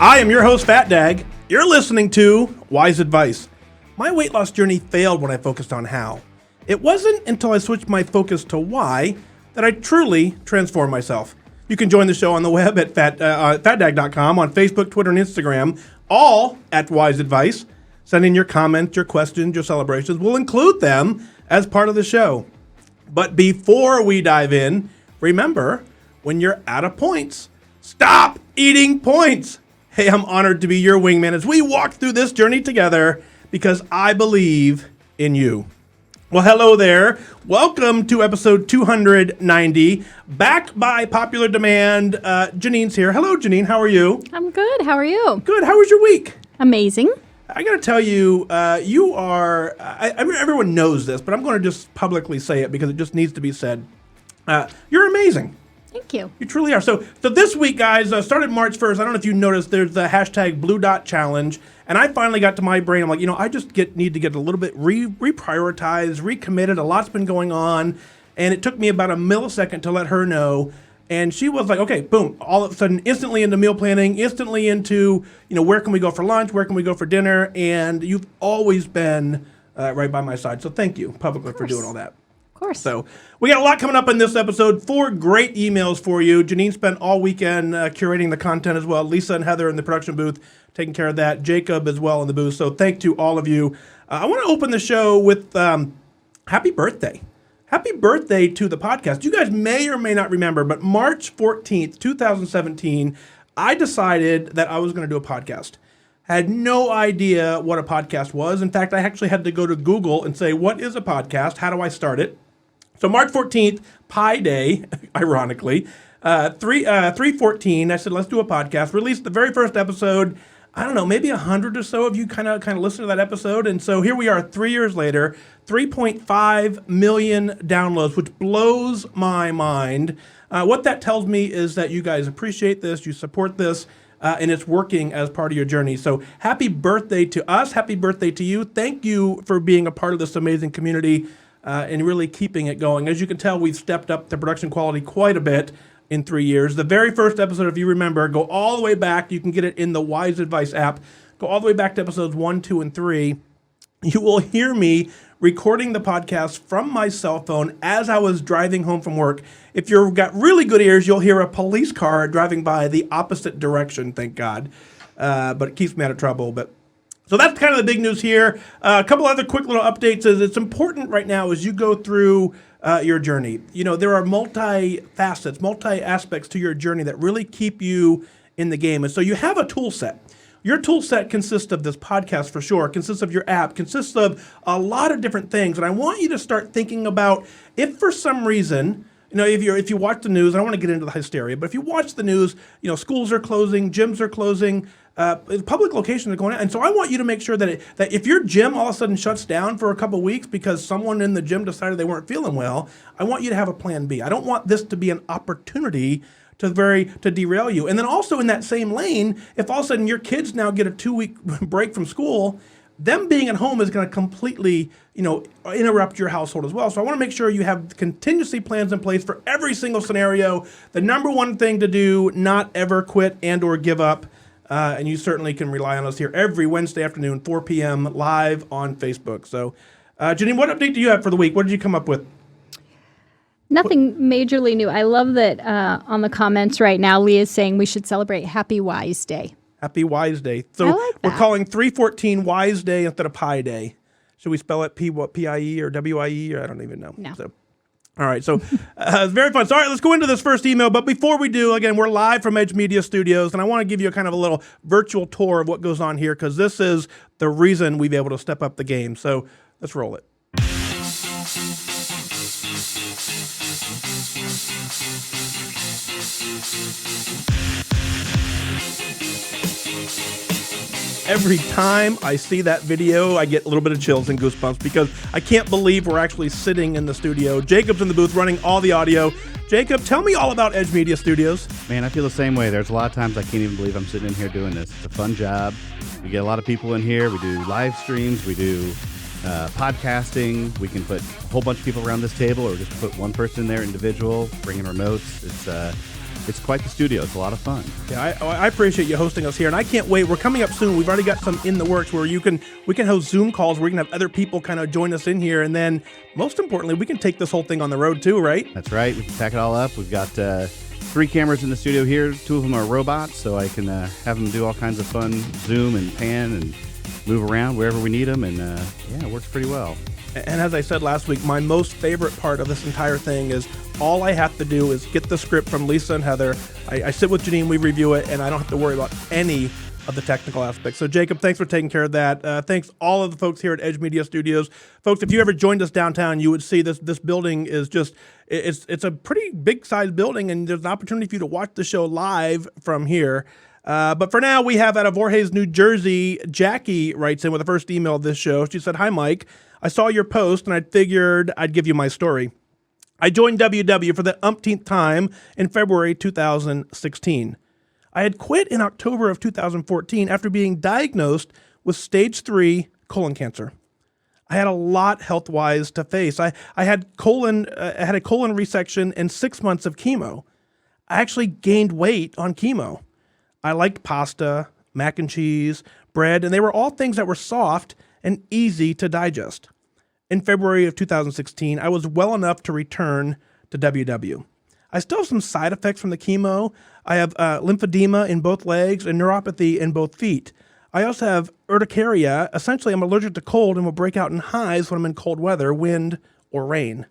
I am your host, FatDag. You're listening to Wise Advice. My weight loss journey failed when I focused on how. It wasn't until I switched my focus to why that I truly transformed myself. You can join the show on the web at FatDag.com, on Facebook, Twitter, and Instagram, all at Wise Advice. Send in your comments, your questions, your celebrations. We'll include them as part of the show. But before we dive in, remember, when you're out of points, stop eating points. Hey, I'm honored to be your wingman as we walk through this journey together because I believe in you. Well, hello there. Welcome to episode 290. Back by popular demand, Janine's here. Hello, Janine. How are you? I'm good. How are you? Good. How was your week? Amazing. I got to tell you, you are, I mean, everyone knows this, but I'm going to just publicly say it because it just needs to be said. You're amazing. Thank you. You truly are. So this week, guys, started March 1st. I don't know if you noticed, there's the hashtag Blue Dot Challenge. And I finally got to my brain. I'm like, I just need to get a little bit reprioritized, recommitted. A lot's been going on. And it took me about a millisecond to let her know. And she was like, okay, boom, all of a sudden, instantly into meal planning, instantly into, where can we go for lunch? Where can we go for dinner? And you've always been right by my side. So thank you publicly for doing all that. Of course. So we got a lot coming up in this episode. 4 great emails for you. Janine spent all weekend curating the content as well. Lisa and Heather in the production booth taking care of that. Jacob as well in the booth. So thank to all of you. I want to open the show with happy birthday. Happy birthday to the podcast. You guys may or may not remember, but March 14th, 2017, I decided that I was going to do a podcast. Had no idea what a podcast was. In fact, I actually had to go to Google and say, what is a podcast? How do I start it? So March 14th, Pi Day, ironically, 3/14, I said, let's do a podcast. Released the very first episode. I don't know, maybe 100 or so of you kind of listened to that episode. And so here we are 3 years later, 3.5 million downloads, which blows my mind. What that tells me is that you guys appreciate this, you support this, and it's working as part of your journey. So happy birthday to us. Happy birthday to you. Thank you for being a part of this amazing community and really keeping it going. As you can tell, we've stepped up the production quality quite a bit in 3 years. The very first episode, if you remember, go all the way back. You can get it in the Wise Advice app. Go all the way back to episodes 1, 2, and 3. You will hear me recording the podcast from my cell phone as I was driving home from work. If you've got really good ears, you'll hear a police car driving by the opposite direction, thank God. But it keeps me out of trouble. So that's kind of the big news here. A couple other quick little updates is it's important right now as you go through your journey. There are multi-facets, multi-aspects to your journey that really keep you in the game. And so you have a tool set. Your tool set consists of this podcast for sure, consists of your app, consists of a lot of different things. And I want you to start thinking about if for some reason, if you watch the news, I don't want to get into the hysteria, but if you watch the news, schools are closing, gyms are closing, public locations are going out. And so I want you to make sure that if your gym all of a sudden shuts down for a couple of weeks because someone in the gym decided they weren't feeling well, I want you to have a plan B. I don't want this to be an opportunity to derail you. And then also in that same lane, if all of a sudden your kids now get a 2-week break from school, them being at home is going to completely, interrupt your household as well. So I want to make sure you have contingency plans in place for every single scenario. The number one thing to do, not ever quit and or give up. And you certainly can rely on us here every Wednesday afternoon, 4 p.m. live on Facebook. So, Janine, what update do you have for the week? What did you come up with? Nothing majorly new. I love that on the comments right now, Leah's saying we should celebrate Happy Wise Day. Happy Wise Day. So I like that. We're calling 3/14 Wise Day instead of Pi Day. Should we spell it P-I-E or W-I-E? Or I don't even know. No. So, all right. So it's very fun. So, all right, let's go into this first email. But before we do, again, we're live from Edge Media Studios. And I want to give you a kind of a little virtual tour of what goes on here because this is the reason we've been able to step up the game. So let's roll it. Every time I see that video, I get a little bit of chills and goosebumps because I can't believe we're actually sitting in the studio. Jacob's in the booth running all the audio. Jacob, tell me all about Edge Media Studios. Man, I feel the same way. There's a lot of times I can't even believe I'm sitting in here doing this. It's a fun job. We get a lot of people in here. We do live streams. We do podcasting. We can put a whole bunch of people around this table or just put one person in there individual, bring in remotes. it's quite the studio. It's a lot of fun. Yeah, I appreciate you hosting us here, and I can't wait. We're coming up soon. We've already got some in the works where we can host Zoom calls where we can have other people kind of join us in here, and then most importantly, we can take this whole thing on the road too, right? That's right. We can pack it all up. We've got 3 cameras in the studio here. 2 of them are robots, so I can have them do all kinds of fun zoom and pan and move around wherever we need them, and it works pretty well. And as I said last week, my most favorite part of this entire thing is all I have to do is get the script from Lisa and Heather. I sit with Janine, we review it, and I don't have to worry about any of the technical aspects. So Jacob, thanks for taking care of that. Thanks all of the folks here at Edge Media Studios. Folks, if you ever joined us downtown, you would see this building is just, it's a pretty big sized building, and there's an opportunity for you to watch the show live from here. But for now, we have out of Voorhees, New Jersey, Jackie writes in with the first email of this show. She said, "Hi, Mike. I saw your post, and I figured I'd give you my story. I joined WW for the umpteenth time in February 2016. I had quit in October of 2014 after being diagnosed with stage 3 colon cancer. I had a lot health-wise to face. I had a colon resection and 6 months of chemo. I actually gained weight on chemo. I liked pasta, mac and cheese, bread, and they were all things that were soft and easy to digest. In February of 2016, I was well enough to return to WW. I still have some side effects from the chemo. I have lymphedema in both legs and neuropathy in both feet. I also have urticaria. Essentially, I'm allergic to cold and will break out in hives when I'm in cold weather, wind, or rain.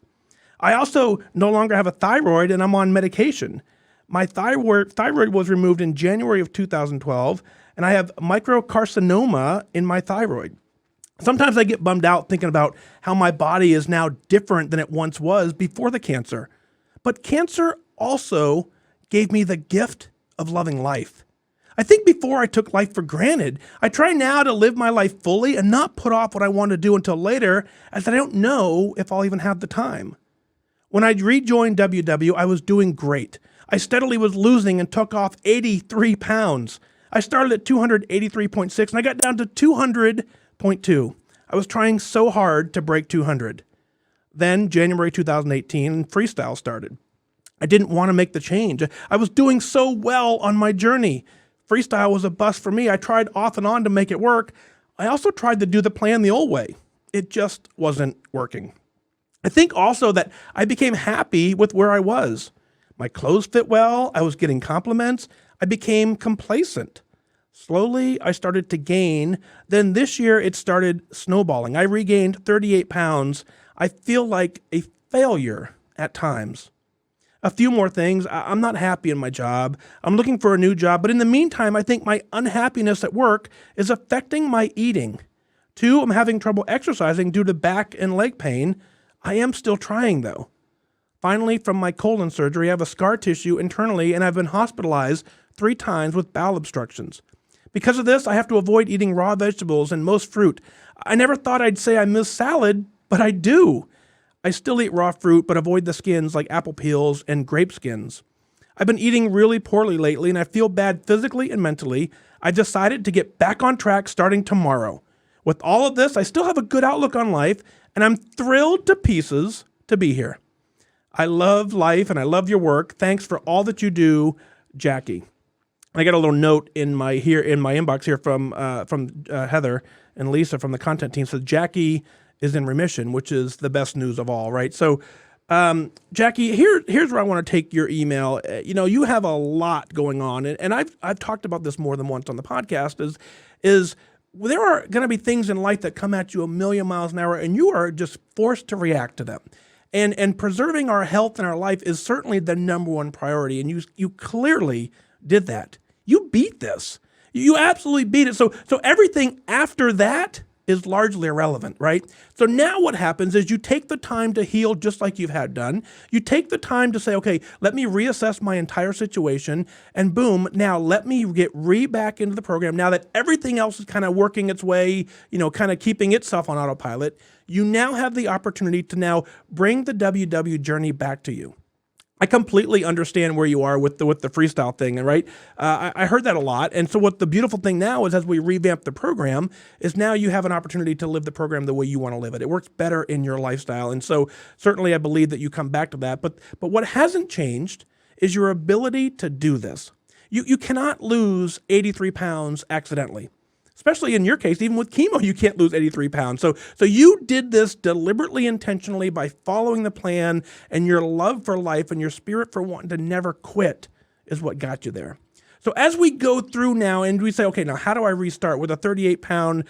I also no longer have a thyroid, and I'm on medication. My thyroid was removed in January of 2012, and I have microcarcinoma in my thyroid. Sometimes I get bummed out thinking about how my body is now different than it once was before the cancer. But cancer also gave me the gift of loving life. I think before I took life for granted. I try now to live my life fully and not put off what I want to do until later, as I don't know if I'll even have the time. When I rejoined WW, I was doing great. I steadily was losing and took off 83 pounds. I started at 283.6 and I got down to 200.2. I was trying so hard to break 200. Then January 2018, freestyle started. I didn't want to make the change. I was doing so well on my journey. Freestyle was a bust for me. I tried off and on to make it work. I also tried to do the plan the old way. It just wasn't working. I think also that I became happy with where I was. My clothes fit well. I was getting compliments. I became complacent. Slowly, I started to gain. Then this year, it started snowballing. I regained 38 pounds. I feel like a failure at times. A few more things. I'm not happy in my job. I'm looking for a new job. But in the meantime, I think my unhappiness at work is affecting my eating. 2, I'm having trouble exercising due to back and leg pain. I am still trying, though. Finally, from my colon surgery, I have a scar tissue internally, and I've been hospitalized 3 times with bowel obstructions. Because of this, I have to avoid eating raw vegetables and most fruit. I never thought I'd say I miss salad, but I do. I still eat raw fruit, but avoid the skins like apple peels and grape skins. I've been eating really poorly lately, and I feel bad physically and mentally. I decided to get back on track starting tomorrow. With all of this, I still have a good outlook on life, and I'm thrilled to pieces to be here. I love life, and I love your work. Thanks for all that you do, Jackie. I got a little note in my inbox here from Heather and Lisa from the content team. Says Jackie is in remission, which is the best news of all, right? So, Jackie, here's where I want to take your email. You have a lot going on, and I've talked about this more than once on the podcast. Is there are going to be things in life that come at you a million miles an hour, and you are just forced to react to them. And preserving our health and our life is certainly the number one priority, and you clearly did that. You beat this. You absolutely beat it. So everything after that is largely irrelevant, right? So now what happens is you take the time to heal just like you've had done. You take the time to say, okay, let me reassess my entire situation, and boom, now let me get back into the program. Now that everything else is kind of working its way, kind of keeping itself on autopilot, you now have the opportunity to now bring the WW journey back to you. I completely understand where you are with the freestyle thing, right? I heard that a lot. And so what the beautiful thing now is, as we revamp the program, is now you have an opportunity to live the program the way you want to live it. It works better in your lifestyle. And so certainly I believe that you come back to that. But what hasn't changed is your ability to do this. You cannot lose 83 pounds accidentally. Especially in your case, even with chemo, you can't lose 83 pounds. So you did this deliberately, intentionally by following the plan, and your love for life and your spirit for wanting to never quit is what got you there. So as we go through now and we say, okay, now how do I restart with a 38-pound,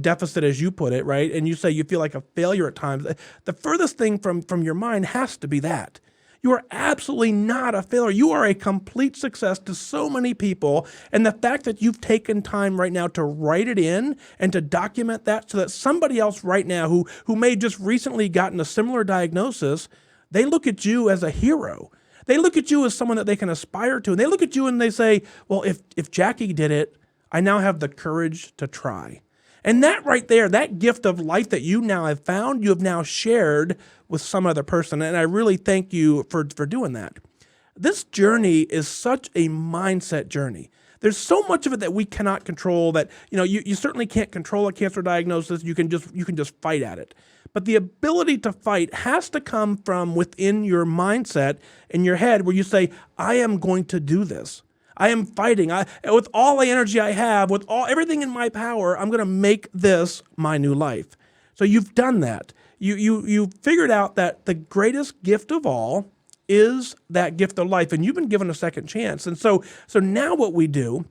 deficit, as you put it, right? And you say you feel like a failure at times. The furthest thing from your mind has to be that. You are absolutely not a failure. You are a complete success to so many people. And the fact that you've taken time right now to write it in and to document that so that somebody else right now who may just recently gotten a similar diagnosis, they look at you as a hero. They look at you as someone that they can aspire to. And they look at you and they say, well, if Jackie did it, I now have the courage to try. And that right there, that gift of life that you now have found, you have now shared with some other person. And I really thank you for doing that. This journey is such a mindset journey. There's so much of it that we cannot control that, you certainly can't control a cancer diagnosis. You can just fight at it. But the ability to fight has to come from within your mindset in your head where you say, I am going to do this. I am fighting. With all the energy I have, with everything in my power, I'm going to make this my new life. So you've done that. You figured out that the greatest gift of all is that gift of life, and you've been given a second chance. And so now what we do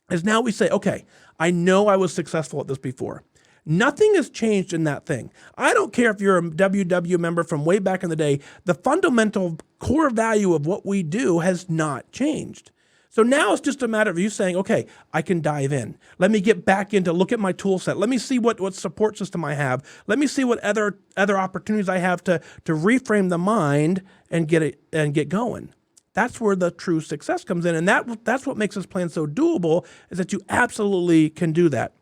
is now we say, okay, I know I was successful at this before. Nothing has changed in that thing. I don't care if you're a WW member from way back in the day. The fundamental core value of what we do has not changed. So now it's just a matter of you saying, okay, I can dive in. Let me get back into, look at my tool set. Let me see what support system I have. Let me see what other opportunities I have to reframe the mind and get going. That's where the true success comes in. And that's what makes this plan so doable, is that you absolutely can do that.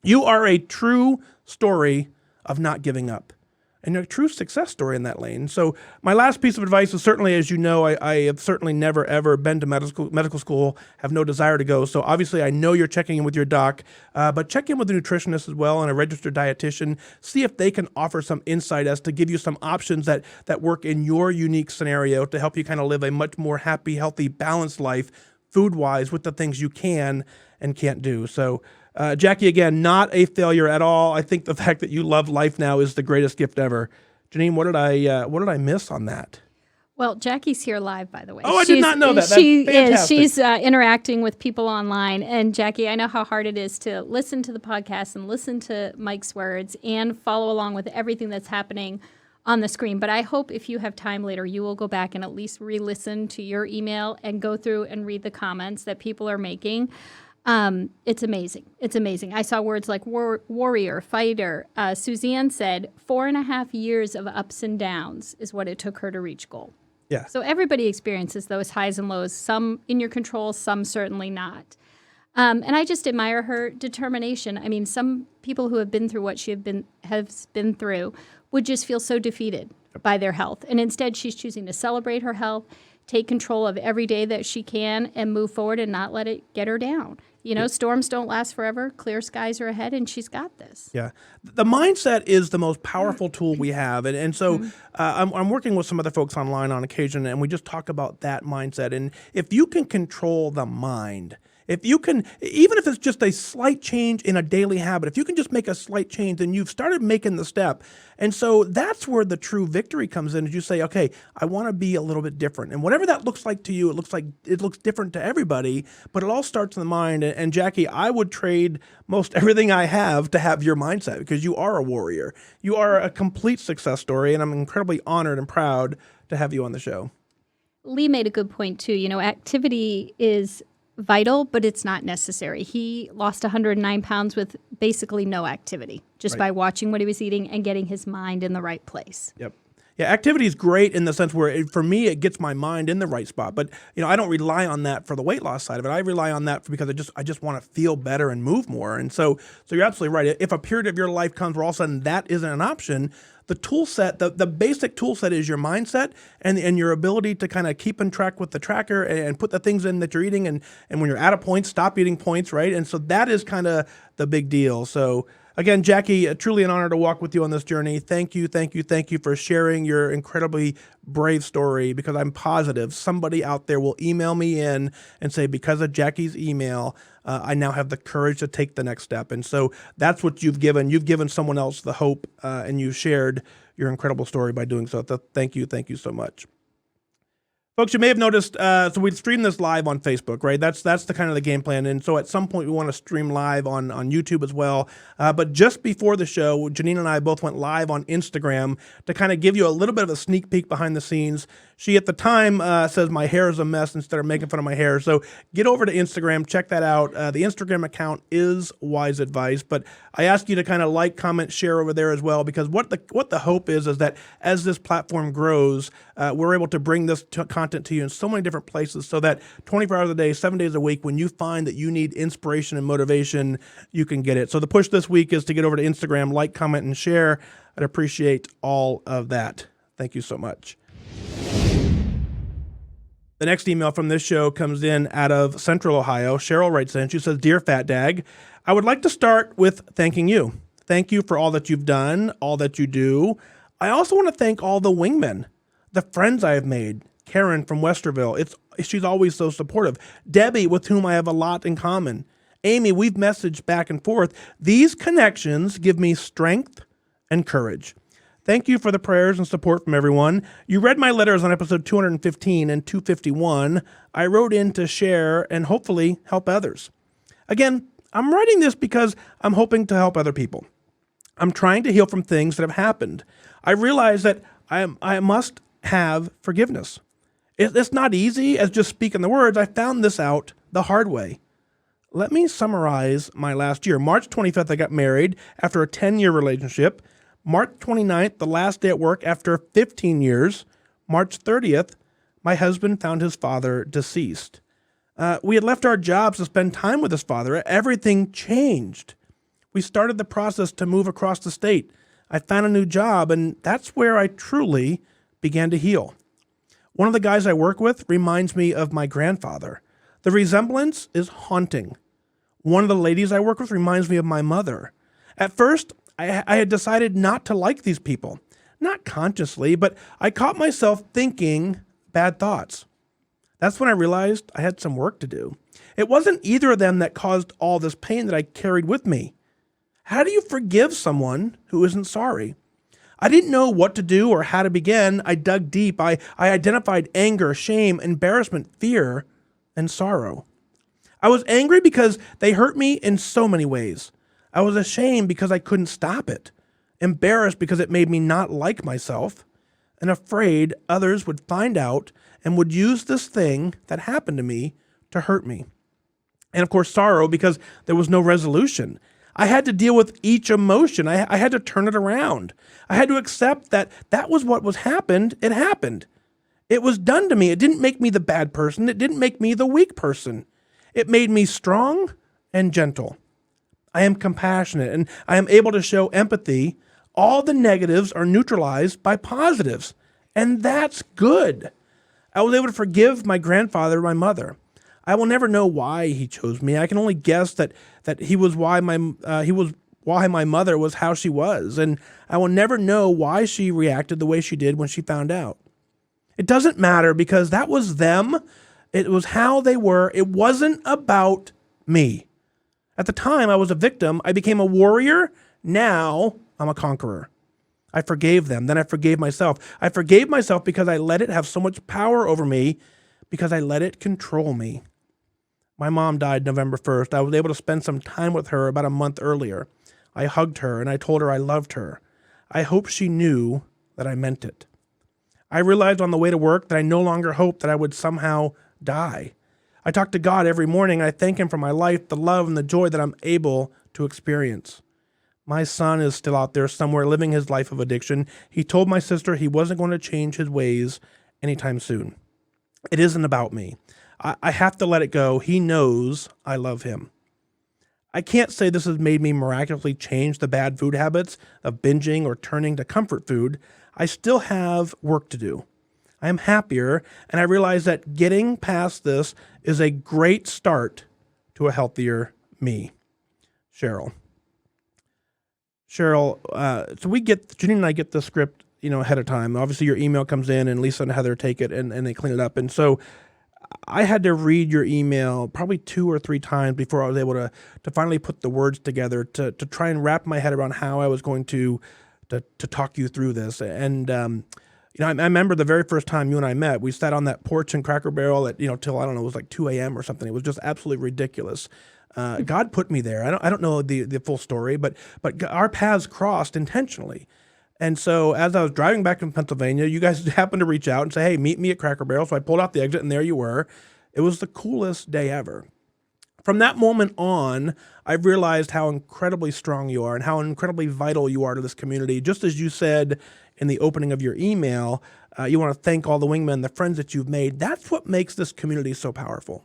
You are a true story of not giving up. And a true success story in that lane. So my last piece of advice is certainly, as you know, I have certainly never, ever been to medical school, have no desire to go. So obviously I know you're checking in with your doc, but check in with a nutritionist as well and a registered dietitian. See if they can offer some insight as to give you some options that work in your unique scenario to help you kind of live a much more happy, healthy, balanced life food-wise with the things you can and can't do. So Jackie, again, not a failure at all. I think the fact that you love life now is the greatest gift ever. Janine, what did I miss on that? Well, Jackie's here live, by the way. Oh, I did not know that. She That's fantastic. is. She's interacting with people online. And Jackie, I know how hard it is to listen to the podcast and listen to Mike's words and follow along with everything that's happening on the screen. But I hope if you have time later, you will go back and at least re-listen to your email and go through and read the comments that people are making. It's amazing. It's amazing. I saw words like warrior, fighter. Suzanne said 4.5 years of ups and downs is what it took her to reach goal. Yeah. So everybody experiences those highs and lows, some in your control, some certainly not. And I just admire her determination. I mean, some people who have been through what she has been through would just feel so defeated by their health. And instead, she's choosing to celebrate her health, take control of every day that she can, and move forward and not let it get her down. Storms don't last forever. Clear skies are ahead, and she's got this. Yeah. The mindset is the most powerful tool we have. And so I'm working with some other folks online on occasion, and we just talk about that mindset. And if you can control the mind, if you can, even if it's just a slight change in a daily habit, if you can just make a slight change, then you've started making the step. And so that's where the true victory comes in, is you say, okay, I want to be a little bit different. And whatever that looks like to you, it looks different to everybody, but it all starts in the mind. And Jackie, I would trade most everything I have to have your mindset, because you are a warrior. You are a complete success story, and I'm incredibly honored and proud to have you on the show. Lee made a good point, too. Activity is vital, but it's not necessary. He lost 109 pounds with basically no activity, just by watching what he was eating and getting his mind in the right place. Yep. Yeah, activity is great in the sense where, for me, it gets my mind in the right spot. But I don't rely on that for the weight loss side of it. I rely on that because I just want to feel better and move more. And so you're absolutely right. If a period of your life comes where all of a sudden that isn't an option, the tool set, the basic tool set is your mindset and your ability to kind of keep in track with the tracker and put the things in that you're eating. And when you're at a point, stop eating points, right? And so that is kind of the big deal. So again, Jackie, truly an honor to walk with you on this journey. Thank you for sharing your incredibly brave story, because I'm positive somebody out there will email me in and say, because of Jackie's email, I now have the courage to take the next step. And so that's what you've given. You've given someone else the hope, and you shared your incredible story by doing so. Thank you so much. Folks, you may have noticed, so we stream this live on Facebook, right? That's the kind of the game plan. And so at some point we want to stream live on YouTube as well. But just before the show, Janine and I both went live on Instagram to kind of give you a little bit of a sneak peek behind the scenes. She at the time says my hair is a mess instead of making fun of my hair. So get over to Instagram, check that out. The Instagram account is Wise Advice, but I ask you to kind of like, comment, share over there as well, because what the hope is that as this platform grows, we're able to bring this content to you in so many different places, so that 24 hours a day, 7 days a week, when you find that you need inspiration and motivation, you can get it. So the push this week is to get over to Instagram, like, comment, and share. I'd appreciate all of that. Thank you so much. The next email from this show comes in out of Central Ohio. Cheryl writes in. She says, Dear FatDag, I would like to start with thanking you. Thank you for all that you've done, all that you do. I also want to thank all the wingmen, the friends I have made. Karen from Westerville, she's always so supportive. Debbie, with whom I have a lot in common. Amy, we've messaged back and forth. These connections give me strength and courage. Thank you for the prayers and support from everyone. You read my letters on episode 215 and 251. I wrote in to share and hopefully help others. Again, I'm writing this because I'm hoping to help other people. I'm trying to heal from things that have happened. I realize that I must have forgiveness. It's not easy as just speaking the words. I found this out the hard way. Let me summarize my last year. March 25th, I got married after a 10-year relationship. March 29th, the last day at work after 15 years. March 30th, my husband found his father deceased. We had left our jobs to spend time with his father. Everything changed. We started the process to move across the state. I found a new job, and that's where I truly began to heal. One of the guys I work with reminds me of my grandfather. The resemblance is haunting. One of the ladies I work with reminds me of my mother. At first, I had decided not to like these people. Not consciously, but I caught myself thinking bad thoughts. That's when I realized I had some work to do. It wasn't either of them that caused all this pain that I carried with me. How do you forgive someone who isn't sorry? I didn't know what to do or how to begin. I dug deep. I identified anger, shame, embarrassment, fear, and sorrow. I was angry because they hurt me in so many ways. I was ashamed because I couldn't stop it, embarrassed because it made me not like myself, and afraid others would find out and would use this thing that happened to me to hurt me. And of course, sorrow because there was no resolution. I had to deal with each emotion. I had to turn it around. I had to accept that was what was happened. It happened. It was done to me. It didn't make me the bad person. It didn't make me the weak person. It made me strong and gentle. I am compassionate and I am able to show empathy. All the negatives are neutralized by positives, and that's good. I was able to forgive my grandfather and my mother. I will never know why he chose me. I can only guess that he was why my mother was how she was, and I will never know why she reacted the way she did when she found out. It doesn't matter because that was them. It was how they were. It wasn't about me. At the time, I was a victim. I became a warrior. Now I'm a conqueror. I forgave them. Then I forgave myself. I forgave myself because I let it have so much power over me, because I let it control me. My mom died November 1st. I was able to spend some time with her about a month earlier. I hugged her and I told her I loved her. I hope she knew that I meant it. I realized on the way to work that I no longer hoped that I would somehow die. I talk to God every morning. I thank him for my life, the love and the joy that I'm able to experience. My son is still out there somewhere living his life of addiction. He told my sister he wasn't going to change his ways anytime soon. It isn't about me. I have to let it go. He knows I love him. I can't say this has made me miraculously change the bad food habits of binging or turning to comfort food. I still have work to do. I am happier, and I realize that getting past this is a great start to a healthier me. Cheryl. Cheryl, so Janine and I get the script, ahead of time. Obviously, your email comes in, and Lisa and Heather take it and they clean it up. And so I had to read your email probably 2 or 3 times before I was able to finally put the words together to try and wrap my head around how I was going to talk you through this. And I remember the very first time you and I met, we sat on that porch in Cracker Barrel at till I don't know, it was like 2 a.m. or something. It was just absolutely ridiculous. God put me there. I don't know the full story, but our paths crossed intentionally. And so as I was driving back from Pennsylvania, you guys happened to reach out and say, hey, meet me at Cracker Barrel. So I pulled out the exit, and there you were. It was the coolest day ever. From that moment on, I've realized how incredibly strong you are and how incredibly vital you are to this community. Just as you said in the opening of your email, you want to thank all the wingmen, the friends that you've made. That's what makes this community so powerful.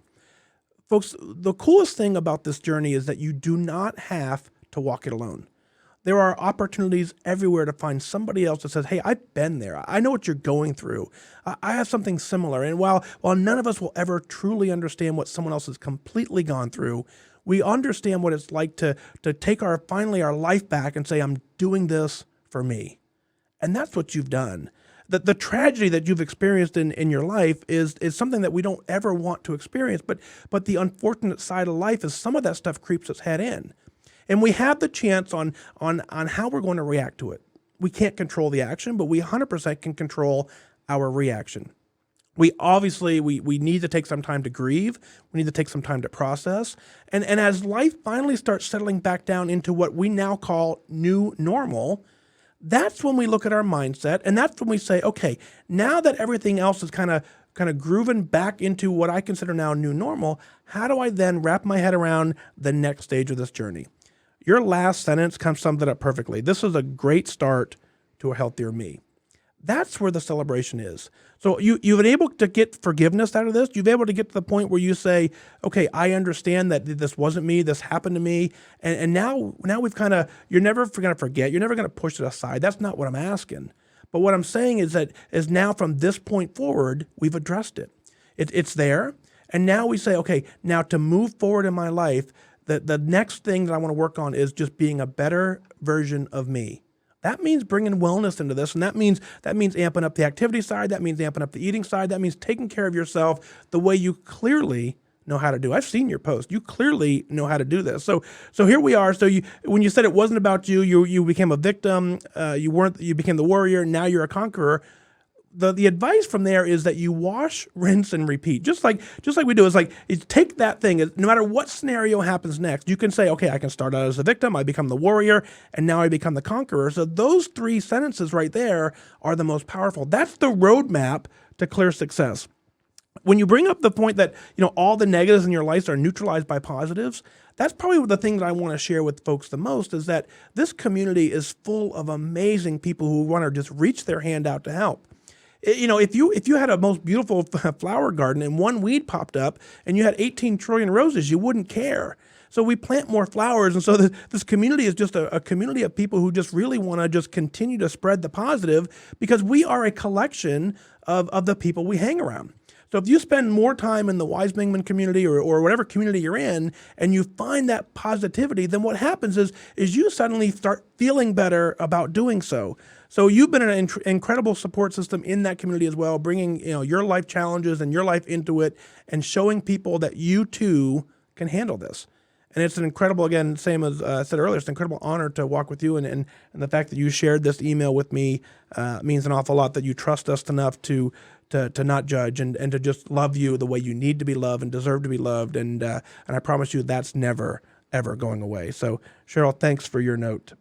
Folks, the coolest thing about this journey is that you do not have to walk it alone. There are opportunities everywhere to find somebody else that says, hey, I've been there. I know what you're going through. I have something similar. And while none of us will ever truly understand what someone else has completely gone through, we understand what it's like to take finally our life back and say, I'm doing this for me. And that's what you've done. The tragedy that you've experienced in your life is something that we don't ever want to experience. But the unfortunate side of life is some of that stuff creeps its head in. And we have the chance on how we're going to react to it. We can't control the action, but we 100% can control our reaction. We obviously need to take some time to grieve. We need to take some time to process. And as life finally starts settling back down into what we now call new normal, that's when we look at our mindset, and that's when we say, okay, now that everything else is kind of grooving back into what I consider now new normal, how do I then wrap my head around the next stage of this journey? Your last sentence summed it up perfectly. This is a great start to a healthier me. That's where the celebration is. So you've been able to get forgiveness out of this. You've been able to get to the point where you say, okay, I understand that this wasn't me, this happened to me. And now we've you're never going to forget. You're never going to push it aside. That's not what I'm asking. But what I'm saying is now from this point forward, we've addressed it. It's there. And now we say, okay, now to move forward in my life, the next thing that I want to work on is just being a better version of me. That means bringing wellness into this, and that means amping up the activity side, that means amping up the eating side, that means taking care of yourself the way you clearly know how to do. I've seen your post. You clearly know how to do this. So here we are. So when you said it wasn't about you, you became a victim, you became the warrior, now you're a conqueror. The advice from there is that you wash, rinse, and repeat. Just like we do. It's take that thing. No matter what scenario happens next, you can say, okay, I can start out as a victim, I become the warrior, and now I become the conqueror. So those 3 sentences right there are the most powerful. That's the roadmap to clear success. When you bring up the point that all the negatives in your life are neutralized by positives, that's probably the thing that I want to share with folks the most, is that this community is full of amazing people who want to just reach their hand out to help. If you had a most beautiful flower garden and one weed popped up and you had 18 trillion roses, you wouldn't care. So we plant more flowers, and so this community is just a community of people who just really want to just continue to spread the positive, because we are a collection of the people we hang around. So if you spend more time in the Wise Mingman community or whatever community you're in, and you find that positivity, then what happens is you suddenly start feeling better about doing so. So you've been an incredible support system in that community as well, bringing your life challenges and your life into it, and showing people that you too can handle this. And it's an incredible, again, same as I said earlier, it's an incredible honor to walk with you, and the fact that you shared this email with me means an awful lot, that you trust us enough to not judge and to just love you the way you need to be loved and deserve to be loved. And I promise you that's never, ever going away. So Cheryl, thanks for your note.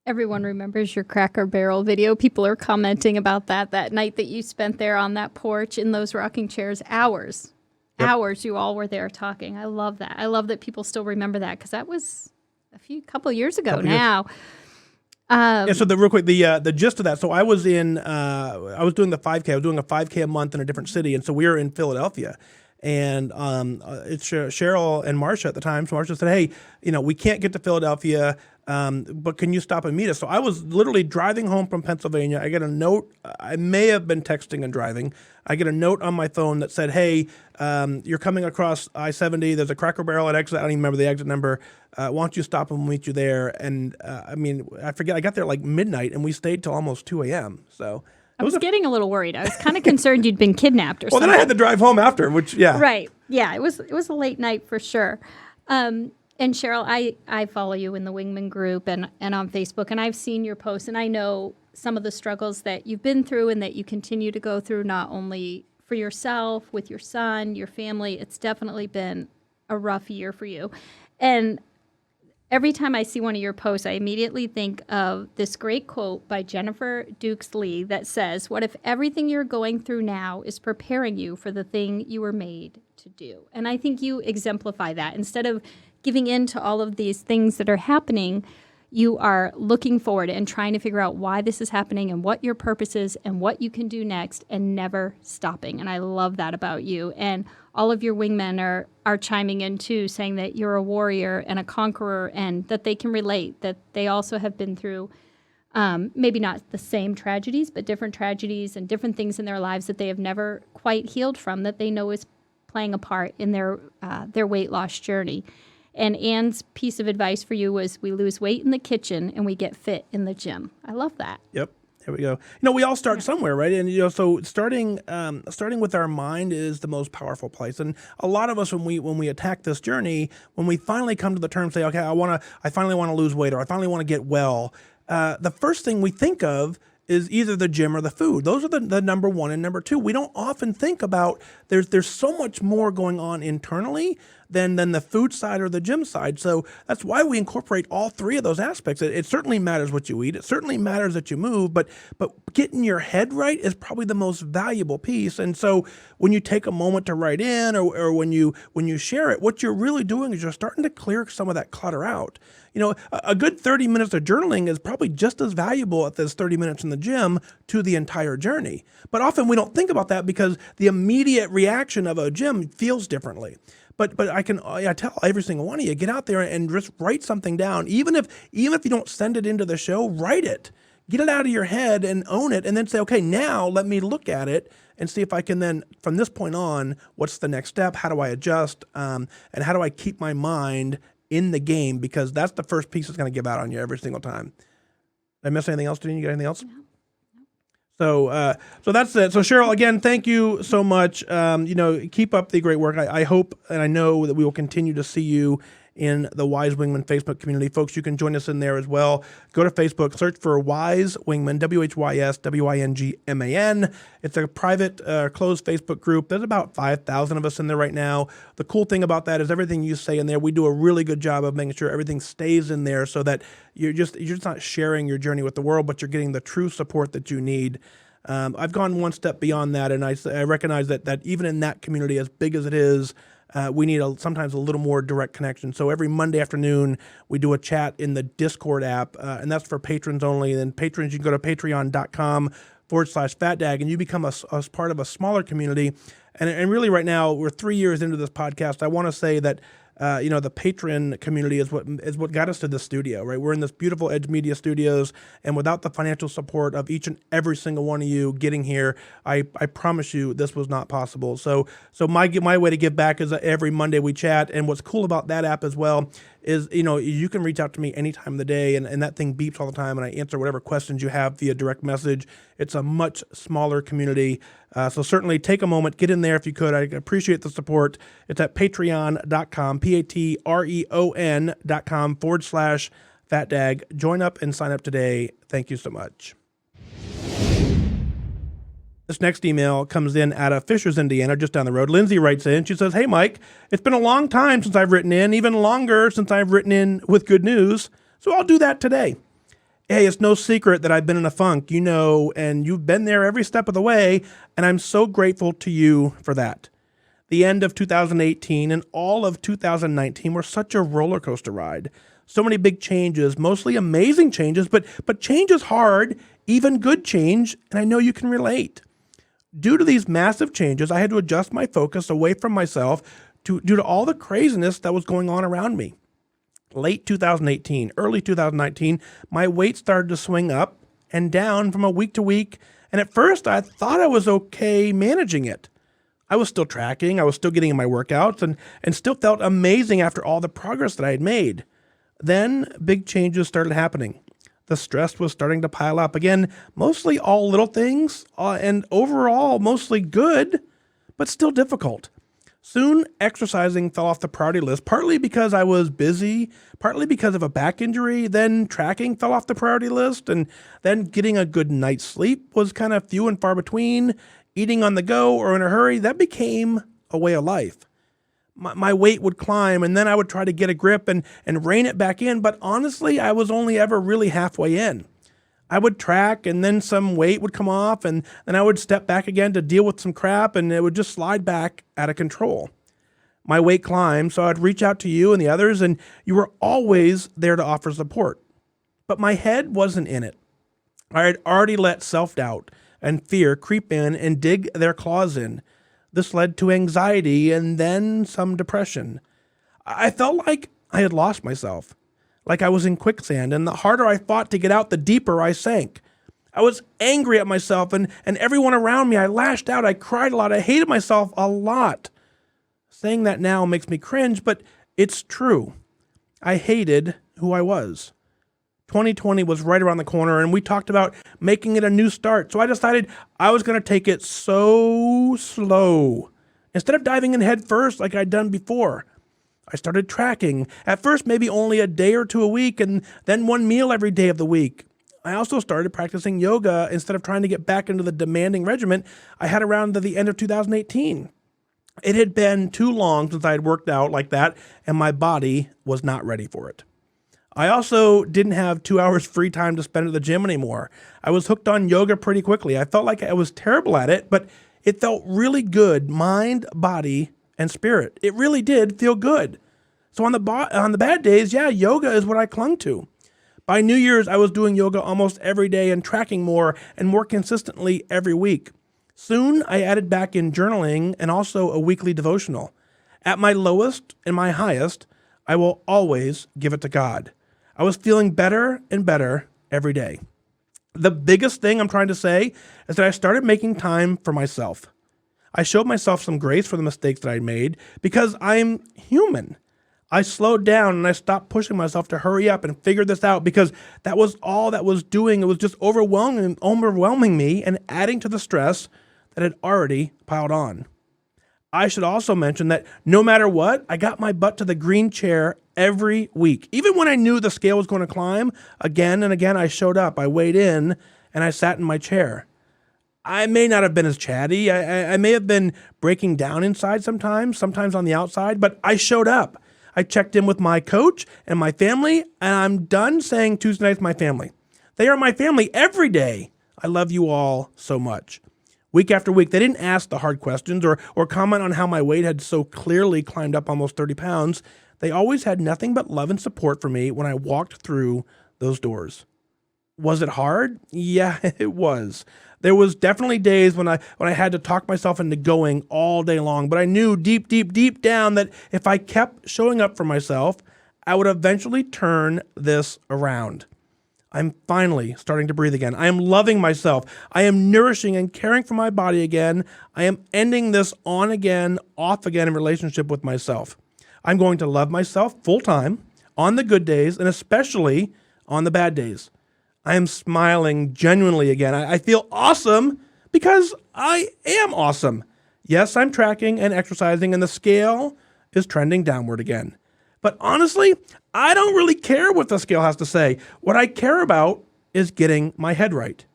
Everyone remembers your Cracker Barrel video. People are commenting about that night that you spent there on that porch in those rocking chairs. Hours. Yep. Hours you all were there talking. I love that. I love that people still remember that, because that was a couple years ago now. So real quick, the gist of that. So I was I was doing the 5K. I was doing a 5K a month in a different city, and so we were in Philadelphia. And it's Cheryl and Marsha at the time. So Marsha said, hey, we can't get to Philadelphia, but can you stop and meet us? So I was literally driving home from Pennsylvania. I get a note. I may have been texting and driving. I get a note on my phone that said, hey, you're coming across I-70. There's a Cracker Barrel at exit. I don't even remember the exit number. Why don't you stop and we'll meet you there? And I forget. I got there like midnight and we stayed till almost 2 a.m. So I was getting a little worried. I was kind of concerned you'd been kidnapped or something. Well, then I had to drive home after, which, yeah. Right. Yeah, it was a late night for sure. And Cheryl, I follow you in the Wingman group and on Facebook, and I've seen your posts, and I know some of the struggles that you've been through and that you continue to go through, not only for yourself, with your son, your family. It's definitely been a rough year for you. And every time I see one of your posts, I immediately think of this great quote by Jennifer Dukes-Lee that says, what if everything you're going through now is preparing you for the thing you were made to do? And I think you exemplify that. Instead of giving in to all of these things that are happening, you are looking forward and trying to figure out why this is happening and what your purpose is and what you can do next, and never stopping. And I love that about you. And all of your wingmen are chiming in too, saying that you're a warrior and a conqueror, and that they can relate, that they also have been through maybe not the same tragedies, but different tragedies and different things in their lives that they have never quite healed from, that they know is playing a part in their weight loss journey. And Anne's piece of advice for you was, we lose weight in the kitchen and we get fit in the gym. I love that. Yep. There we go. We all start somewhere, right? And so starting with our mind is the most powerful place. And a lot of us, when we attack this journey, when we finally come to the term, say, okay, I finally want to lose weight, or I finally want to get well. The first thing we think of is either the gym or the food. Those are the number one and number two. We don't often think about there's so much more going on internally than the food side or the gym side. So that's why we incorporate all three of those aspects. It certainly matters what you eat. It certainly matters that you move, but getting your head right is probably the most valuable piece. And so when you take a moment to write in or when you share it, what you're really doing is you're starting to clear some of that clutter out. A good 30 minutes of journaling is probably just as valuable as 30 minutes in the gym to the entire journey. But often we don't think about that because the immediate reaction of a gym feels differently. But I tell every single one of you, get out there and just write something down. Even if you don't send it into the show, write it. Get it out of your head and own it, and then say, okay, now let me look at it and see if I can then, from this point on, what's the next step? How do I adjust? And how do I keep my mind in the game? Because that's the first piece that's going to give out on you every single time. Did I miss anything else? Did you got anything else? No. So that's it. So Cheryl, again, thank you so much. Keep up the great work. I hope and I know that we will continue to see you in the Wise Wingman Facebook community. Folks, you can join us in there as well. Go to Facebook, search for Wise Wingman, WHYSWINGMAN. It's a private, closed Facebook group. There's about 5,000 of us in there right now. The cool thing about that is everything you say in there, we do a really good job of making sure everything stays in there so that you're just not sharing your journey with the world, but you're getting the true support that you need. I've gone one step beyond that, and I recognize that even in that community, as big as it is, we need sometimes a little more direct connection. So every Monday afternoon, we do a chat in the Discord app, and that's for patrons only. And then patrons, you can go to patreon.com/FatDag, and you become a part of a smaller community. And really right now, we're 3 years into this podcast. I want to say that the patron community is what got us to the studio, right? We're in this beautiful Edge Media Studios, and without the financial support of each and every single one of you getting here, I promise you this was not possible. So my way to give back is every Monday we chat, and what's cool about that app as well is, you can reach out to me any time of the day, and that thing beeps all the time, and I answer whatever questions you have via direct message. It's a much smaller community. So certainly take a moment, get in there if you could. I appreciate the support. It's at patreon.com, patreon.com/FatDag. Join up and sign up today. Thank you so much. This next email comes in out of Fishers, Indiana, just down the road. Lindsey writes in. She says, hey, Mike, it's been a long time since I've written in, even longer since I've written in with good news. So I'll do that today. Hey, it's no secret that I've been in a funk, and you've been there every step of the way, and I'm so grateful to you for that. The end of 2018 and all of 2019 were such a roller coaster ride. So many big changes, mostly amazing changes, but change is hard, even good change, and I know you can relate. Due to these massive changes, I had to adjust my focus away from myself due to all the craziness that was going on around me. Late 2018, early 2019, my weight started to swing up and down from a week to week, and at first I thought I was okay managing it. I was still tracking, I was still getting in my workouts, and still felt amazing after all the progress that I had made. Then big changes started happening. The stress was starting to pile up. Again, mostly all little things, and overall mostly good, but still difficult. Soon, exercising fell off the priority list, partly because I was busy, partly because of a back injury. Then tracking fell off the priority list, and then getting a good night's sleep was kind of few and far between. Eating on the go or in a hurry, that became a way of life. My weight would climb, and then I would try to get a grip and rein it back in, but honestly, I was only ever really halfway in. I would track, and then some weight would come off, and then I would step back again to deal with some crap, and it would just slide back out of control. My weight climbed, so I'd reach out to you and the others, and you were always there to offer support. But my head wasn't in it. I had already let self-doubt and fear creep in and dig their claws in. This led to anxiety and then some depression. I felt like I had lost myself, like I was in quicksand, and the harder I fought to get out, the deeper I sank. I was angry at myself and everyone around me. I lashed out, I cried a lot, I hated myself a lot. Saying that now makes me cringe, but it's true. I hated who I was. 2020 was right around the corner, and we talked about making it a new start. So I decided I was going to take it so slow. Instead of diving in head first like I'd done before, I started tracking. At first, maybe only a day or two a week, and then one meal every day of the week. I also started practicing yoga instead of trying to get back into the demanding regimen I had around to the end of 2018. It had been too long since I had worked out like that, and my body was not ready for it. I also didn't have 2 hours free time to spend at the gym anymore. I was hooked on yoga pretty quickly. I felt like I was terrible at it, but it felt really good, mind, body, and spirit. It really did feel good. So on the bad days, yoga is what I clung to. By New Year's, I was doing yoga almost every day and tracking more and more consistently every week. Soon, I added back in journaling and also a weekly devotional. At my lowest and my highest, I will always give it to God. I was feeling better and better every day. The biggest thing I'm trying to say is that I started making time for myself. I showed myself some grace for the mistakes that I made because I'm human. I slowed down and I stopped pushing myself to hurry up and figure this out because that was all that was doing. It was just overwhelming me and adding to the stress that had already piled on. I should also mention that no matter what, I got my butt to the green chair every week. Even when I knew the scale was going to climb, again and again I showed up. I weighed in and I sat in my chair. I may not have been as chatty. I may have been breaking down inside sometimes on the outside, but I showed up. I checked in with my coach and my family, and I'm done saying Tuesday night's my family. They are my family every day. I love you all so much. Week after week, they didn't ask the hard questions or comment on how my weight had so clearly climbed up almost 30 pounds. They always had nothing but love and support for me when I walked through those doors. Was it hard? Yeah, it was. There was definitely days when I had to talk myself into going all day long, but I knew deep down that if I kept showing up for myself, I would eventually turn this around. I'm finally starting to breathe again. I am loving myself. I am nourishing and caring for my body again. I am ending this on again, off again relationship with myself. I'm going to love myself full time on the good days and especially on the bad days. I am smiling genuinely again. I feel awesome because I am awesome. Yes, I'm tracking and exercising and the scale is trending downward again. But honestly, I don't really care what the scale has to say. What I care about is getting my head right.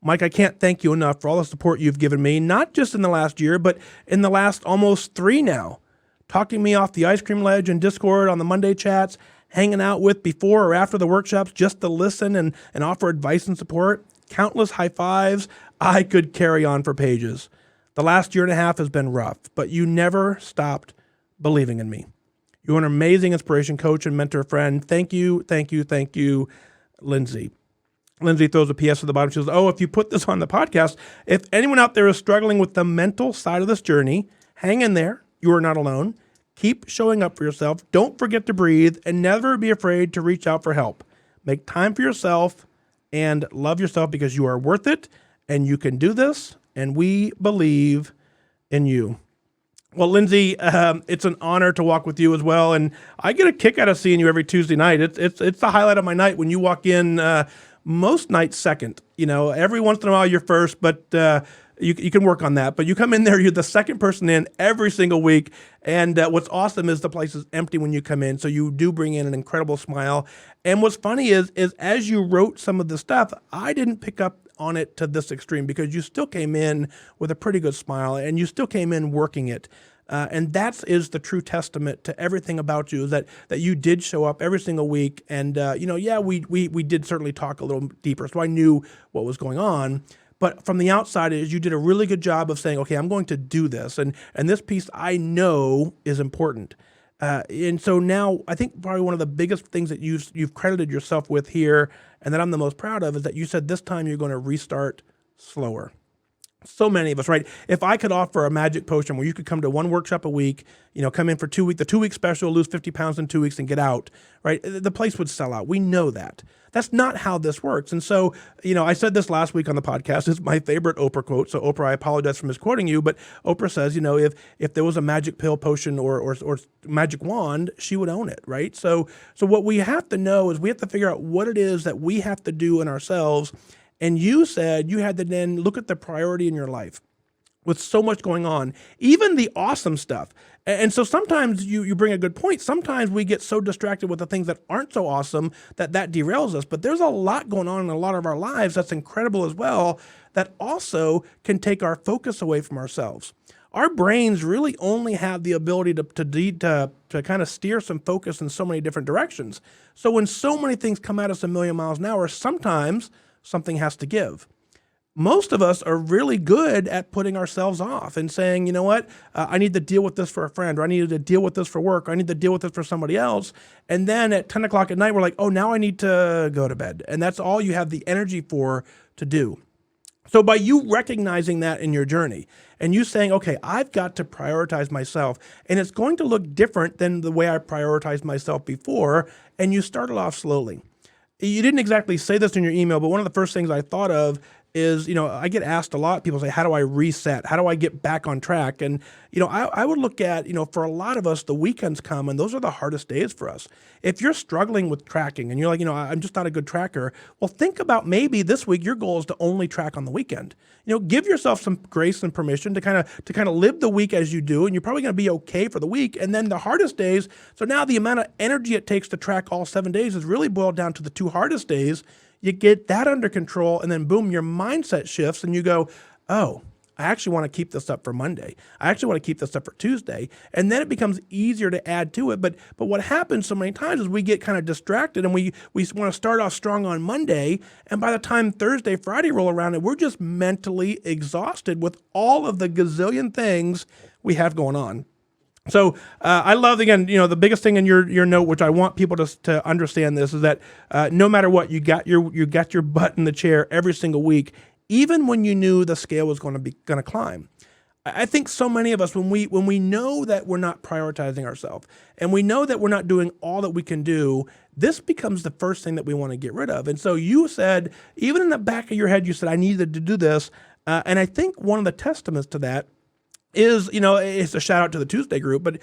Mike, I can't thank you enough for all the support you've given me, not just in the last year, but in the last almost 3 now. Talking me off the ice cream ledge and Discord on the Monday chats, hanging out with before or after the workshops just to listen and offer advice and support, countless high fives. I could carry on for pages. The last year and a half has been rough, but you never stopped believing in me. You're an amazing inspiration coach and mentor friend. Thank you, Lindsey. Lindsey throws a PS at the bottom. She says, if you put this on the podcast, if anyone out there is struggling with the mental side of this journey, hang in there. You are not alone. Keep showing up for yourself. Don't forget to breathe and never be afraid to reach out for help. Make time for yourself and love yourself because you are worth it and you can do this. And we believe in you. Well, Lindsey, it's an honor to walk with you as well. And I get a kick out of seeing you every Tuesday night. It's the highlight of my night when you walk in most nights second. Every once in a while you're first, but you can work on that. But you come in there, you're the second person in every single week. And what's awesome is the place is empty when you come in. So you do bring in an incredible smile. And what's funny is as you wrote some of the stuff, I didn't pick up on it to this extreme because you still came in with a pretty good smile and you still came in working it. And that is the true testament to everything about you, is that you did show up every single week. And, we did certainly talk a little deeper. So I knew what was going on. But from the outside, you did a really good job of saying, okay, I'm going to do this. And this piece I know is important. And so now I think probably one of the biggest things that you've credited yourself with here and that I'm the most proud of is that you said this time you're going to restart slower. So many of us, right? If I could offer a magic potion where you could come to one workshop a week, come in for 2 weeks, the 2 week special, lose 50 pounds in 2 weeks and get out, right? The place would sell out. We know that. That's not how this works. And so, I said this last week on the podcast. It's my favorite Oprah quote. So Oprah, I apologize for misquoting you, but Oprah says, if there was a magic pill, potion, or magic wand, she would own it, right? So what we have to know is we have to figure out what it is that we have to do in ourselves. And you said you had to then look at the priority in your life with so much going on, even the awesome stuff. And so sometimes you bring a good point. Sometimes we get so distracted with the things that aren't so awesome that derails us. But there's a lot going on in a lot of our lives that's incredible as well that also can take our focus away from ourselves. Our brains really only have the ability to kind of steer some focus in so many different directions. So when so many things come at us a million miles an hour, sometimes something has to give. Most of us are really good at putting ourselves off and saying, you know what, I need to deal with this for a friend, or I need to deal with this for work, or I need to deal with this for somebody else. And then at 10 o'clock at night, we're like, oh, now I need to go to bed. And that's all you have the energy for to do. So by you recognizing that in your journey and you saying, okay, I've got to prioritize myself, and it's going to look different than the way I prioritized myself before, and you started off slowly. You didn't exactly say this in your email, but one of the first things I thought of is, I get asked a lot, people say, how do I reset? How do I get back on track? And, I would look at, for a lot of us, the weekends come and those are the hardest days for us. If you're struggling with tracking and you're like, I'm just not a good tracker, well, think about maybe this week your goal is to only track on the weekend. Give yourself some grace and permission to kind of live the week as you do, and you're probably going to be okay for the week. And then the hardest days, so now the amount of energy it takes to track all 7 days is really boiled down to the two hardest days. You get that under control, and then boom, your mindset shifts, and you go, oh, I actually want to keep this up for Monday. I actually want to keep this up for Tuesday. And then it becomes easier to add to it. But what happens so many times is we get kind of distracted, and we want to start off strong on Monday, and by the time Thursday, Friday roll around, and we're just mentally exhausted with all of the gazillion things we have going on. So I love, again, the biggest thing in your note, which I want people to understand this, is that no matter what, you got your butt in the chair every single week, even when you knew the scale was going to climb. I think so many of us, when we know that we're not prioritizing ourselves and we know that we're not doing all that we can do, this becomes the first thing that we want to get rid of. And so you said, even in the back of your head, you said, I needed to do this. And I think one of the testaments to that is, it's a shout out to the Tuesday group, but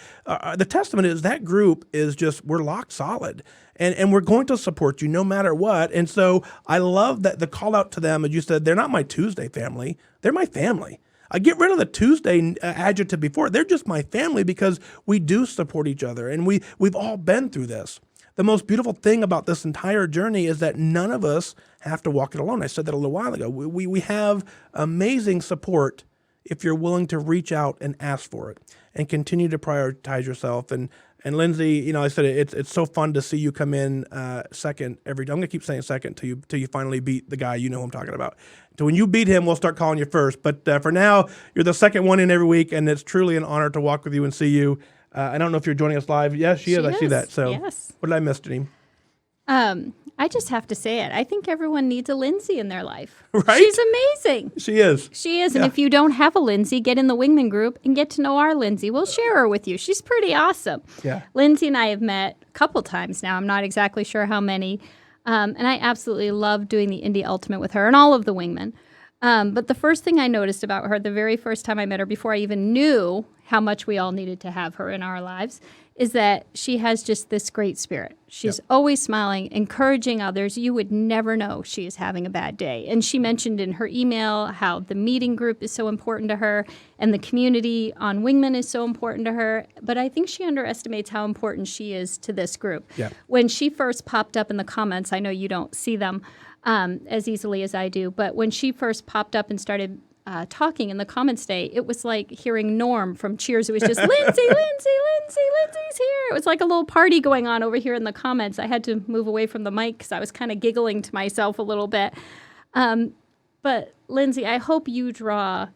the testament is that group is just, we're locked solid and we're going to support you no matter what. And so I love that the call out to them, as you said, they're not my Tuesday family, they're my family. I get rid of the Tuesday adjective before. They're just my family because we do support each other, and we've all been through this. The most beautiful thing about this entire journey is that none of us have to walk it alone. I said that a little while ago. We have amazing support if you're willing to reach out and ask for it and continue to prioritize yourself. And Lindsey, I said it's so fun to see you come in second every day. I'm gonna keep saying second till you finally beat the guy. You know who I'm talking about. So when you beat him, we'll start calling you first. But for now, you're the second one in every week, and it's truly an honor to walk with you and see you. I don't know if you're joining us live. Yes, she is. I see that. So yes. What did I miss, Janine? I just have to say it. I think everyone needs a Lindsey in their life. Right? She's amazing. She is. She is. And if you don't have a Lindsey, get in the Wingman group and get to know our Lindsey. We'll share her with you. She's pretty awesome. Yeah. Lindsey and I have met a couple times now. I'm not exactly sure how many. And I absolutely love doing the Indie Ultimate with her and all of the Wingmen. But the first thing I noticed about her, the very first time I met her, before I even knew how much we all needed to have her in our lives, is that she has just this great spirit. She's always smiling, encouraging others. You would never know she is having a bad day. And she mentioned in her email how the meeting group is so important to her and the community on Wingman is so important to her. But I think she underestimates how important she is to this group. Yeah. When she first popped up in the comments, I know you don't see them as easily as I do, but when she first popped up and started talking in the comments day, it was like hearing Norm from Cheers. It was just, Lindsey, Lindsey's here. It was like a little party going on over here in the comments. I had to move away from the mic because I was kind of giggling to myself a little bit. But Lindsey, I hope you draw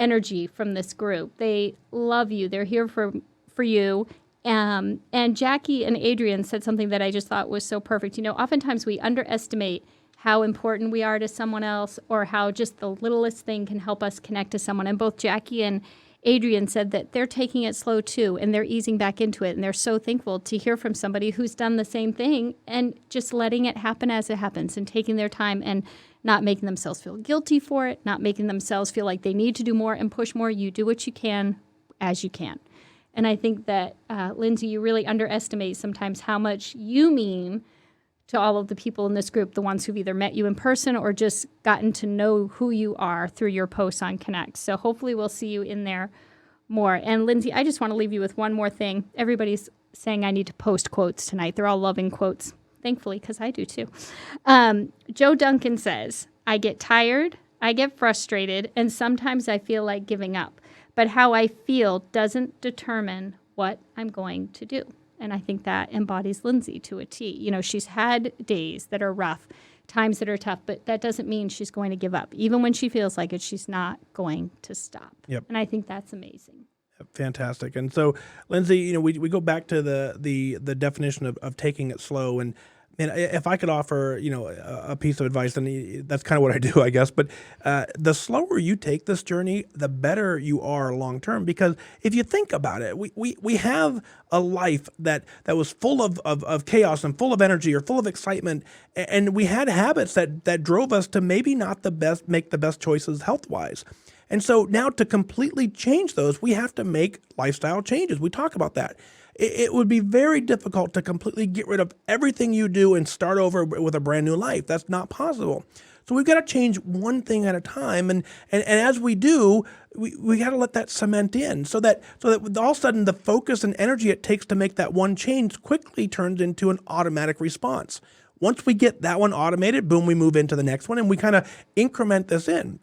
energy from this group. They love you. They're here for you. And Jackie and Adrian said something that I just thought was so perfect. You know, oftentimes we underestimate how important we are to someone else or how just the littlest thing can help us connect to someone. And both Jackie and Adrian said that they're taking it slow too, and they're easing back into it. And they're so thankful to hear from somebody who's done the same thing and just letting it happen as it happens and taking their time and not making themselves feel guilty for it, not making themselves feel like they need to do more and push more. You do what you can as you can. And I think that, Lindsey, you really underestimate sometimes how much you mean to all of the people in this group, the ones who've either met you in person or just gotten to know who you are through your posts on Connect. So hopefully we'll see you in there more. And Lindsey, I just want to leave you with one more thing. Everybody's saying I need to post quotes tonight. They're all loving quotes, thankfully, because I do too. Joe Duncan says, I get tired, I get frustrated, and sometimes I feel like giving up. But how I feel doesn't determine what I'm going to do. And I think that embodies Lindsey to a T. You know, she's had days that are rough, times that are tough, but that doesn't mean she's going to give up. Even when she feels like it, she's not going to stop. Yep. And I think that's amazing. Fantastic. And so, Lindsey, you know, we go back to the definition of taking it slow. And if I could offer, you know, a piece of advice, then that's kind of what I do, I guess. But the slower you take this journey, the better you are long term. Because if you think about it, we have a life that was full of chaos and full of energy or full of excitement, and we had habits that drove us to maybe not make the best choices health wise. And so now to completely change those, we have to make lifestyle changes. We talk about that. It would be very difficult to completely get rid of everything you do and start over with a brand new life. That's not possible. So we've got to change one thing at a time. And as we do, we got to let that cement in so that all of a sudden the focus and energy it takes to make that one change quickly turns into an automatic response. Once we get that one automated, boom, we move into the next one and we kind of increment this in.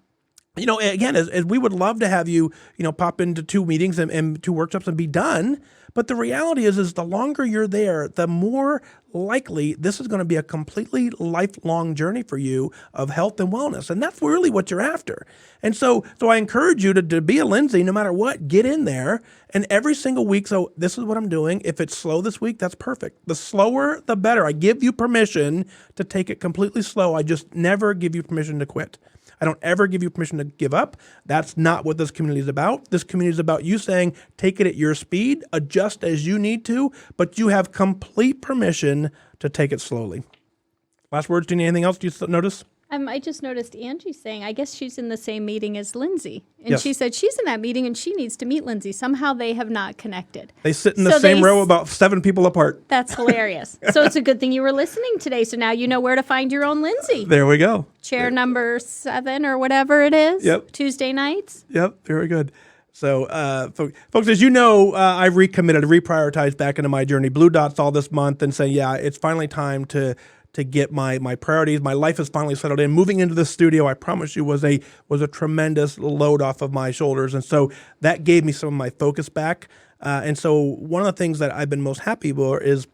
You know, again, as we would love to have you, you know, pop into 2 meetings and 2 workshops and be done. But the reality is the longer you're there, the more likely this is going to be a completely lifelong journey for you of health and wellness. And that's really what you're after. And so I encourage you to be a Lindsey, no matter what, get in there. And every single week, so this is what I'm doing. If it's slow this week, that's perfect. The slower, the better. I give you permission to take it completely slow. I just never give you permission to quit. I don't ever give you permission to give up. That's not what this community is about. This community is about you saying, take it at your speed, adjust as you need to, but you have complete permission to take it slowly. Last words, do you need anything else? Do you notice? I just noticed Angie saying, I guess she's in the same meeting as Lindsey. And Yes. she said she's in that meeting and she needs to meet Lindsey. Somehow they have not connected. They sit in the same row about 7 people apart. That's hilarious. So it's a good thing you were listening today. So now you know where to find your own Lindsey. There we go. Chair number 7 or whatever it is. Yep. Tuesday nights. Yep, very good. So, folks, as you know, I've recommitted, reprioritized back into my journey. Blue dots all this month and saying, yeah, it's finally time to get my priorities. My life is finally settled in. Moving into the studio, I promise you, was a tremendous load off of my shoulders. And so that gave me some of my focus back. And so one of the things that I've been most happy for is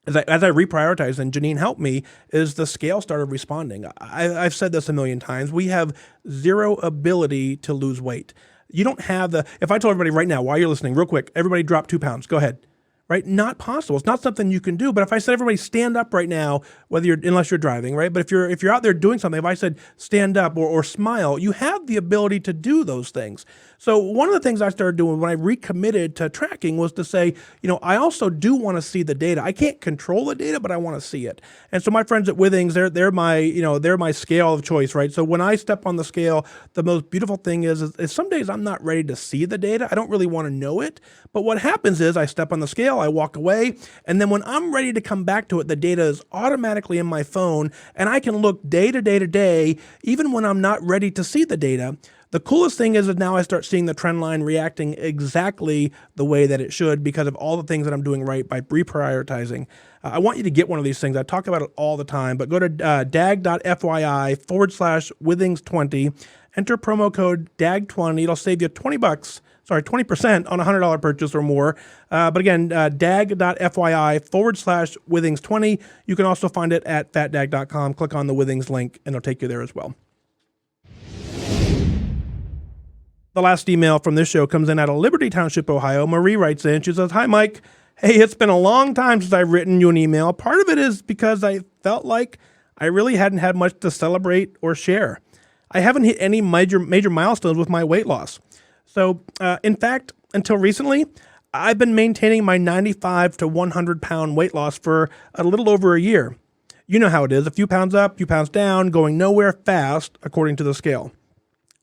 as I reprioritized, and Janine helped me, is the scale started responding. I've said this a million times. We have zero ability to lose weight. You don't have if I told everybody right now, while you're listening, real quick, everybody drop 2 pounds. Go ahead. right? Not possible. It's not something you can do. But if I said everybody stand up right now, unless you're driving, right? But if you're out there doing something, if I said stand up or smile, you have the ability to do those things. So one of the things I started doing when I recommitted to tracking was to say, I also do want to see the data. I can't control the data, but I want to see it. And so my friends at Withings, they're my scale of choice, right? So when I step on the scale, the most beautiful thing is some days I'm not ready to see the data. I don't really want to know it. But what happens is I step on the scale, I walk away, and then when I'm ready to come back to it, the data is automatically in my phone, and I can look day to day to day, even when I'm not ready to see the data. The coolest thing is that now I start seeing the trend line reacting exactly the way that it should because of all the things that I'm doing right by reprioritizing. I want you to get one of these things. I talk about it all the time, but go to dag.fyi/Withings20, enter promo code DAG20. It'll save you 20% on a $100 purchase or more. But again, dag.fyi/Withings20. You can also find it at FatDag.com. Click on the Withings link and it'll take you there as well. The last email from this show comes in out of Liberty Township, Ohio. Marie writes in. She says, "Hi, Mike. Hey, it's been a long time since I've written you an email. Part of it is because I felt like I really hadn't had much to celebrate or share. I haven't hit any major milestones with my weight loss. So, in fact, until recently, I've been maintaining my 95 to 100 pound weight loss for a little over a year. You know how it is. A few pounds up, a few pounds down, going nowhere fast, according to the scale.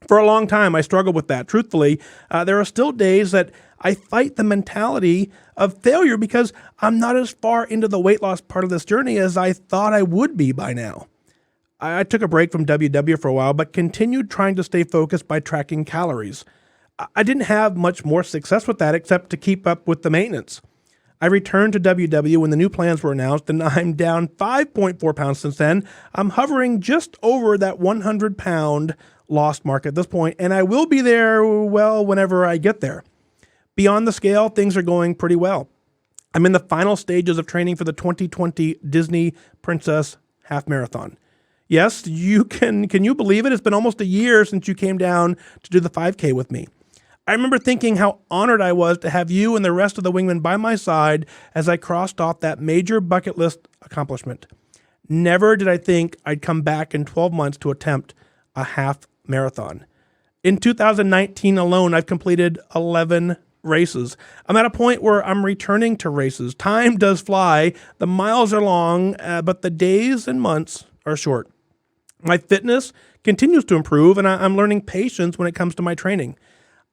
For a long time, I struggled with that. Truthfully, there are still days that I fight the mentality of failure because I'm not as far into the weight loss part of this journey as I thought I would be by now. I took a break from WW for a while, but continued trying to stay focused by tracking calories. I didn't have much more success with that except to keep up with the maintenance. I returned to WW when the new plans were announced, and I'm down 5.4 pounds since then. I'm hovering just over that 100 pound lost mark at this point, and I will be there, whenever I get there. Beyond the scale, things are going pretty well. I'm in the final stages of training for the 2020 Disney Princess Half Marathon. Yes, can you believe it? It's been almost a year since you came down to do the 5K with me. I remember thinking how honored I was to have you and the rest of the wingmen by my side as I crossed off that major bucket list accomplishment. Never did I think I'd come back in 12 months to attempt a half marathon. In 2019 alone, I've completed 11 races. I'm at a point where I'm returning to races. Time does fly. The miles are long, but the days and months are short. My fitness continues to improve, and I'm learning patience when it comes to my training.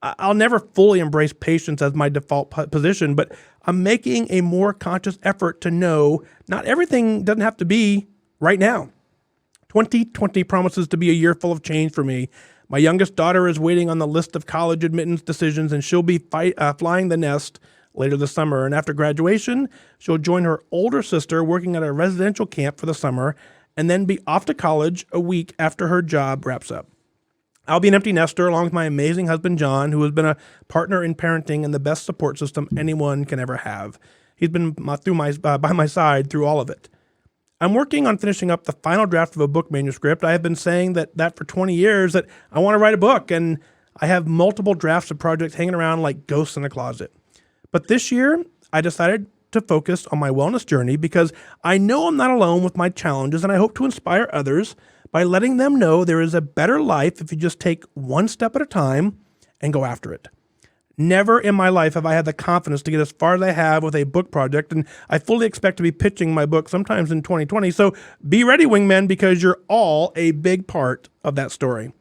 I'll never fully embrace patience as my default position, but I'm making a more conscious effort to know not everything doesn't have to be right now. 2020 promises to be a year full of change for me. My youngest daughter is waiting on the list of college admittance decisions, and she'll be flying the nest later this summer. And after graduation, she'll join her older sister working at a residential camp for the summer and then be off to college a week after her job wraps up. I'll be an empty nester along with my amazing husband, John, who has been a partner in parenting and the best support system anyone can ever have. He's been by my side through all of it. I'm working on finishing up the final draft of a book manuscript. I have been saying that for 20 years that I want to write a book, and I have multiple drafts of projects hanging around like ghosts in a closet. But this year, I decided to focus on my wellness journey because I know I'm not alone with my challenges, and I hope to inspire others by letting them know there is a better life if you just take one step at a time and go after it. Never in my life have I had the confidence to get as far as I have with a book project, and I fully expect to be pitching my book sometimes in 2020. So be ready, wingmen, because you're all a big part of that story.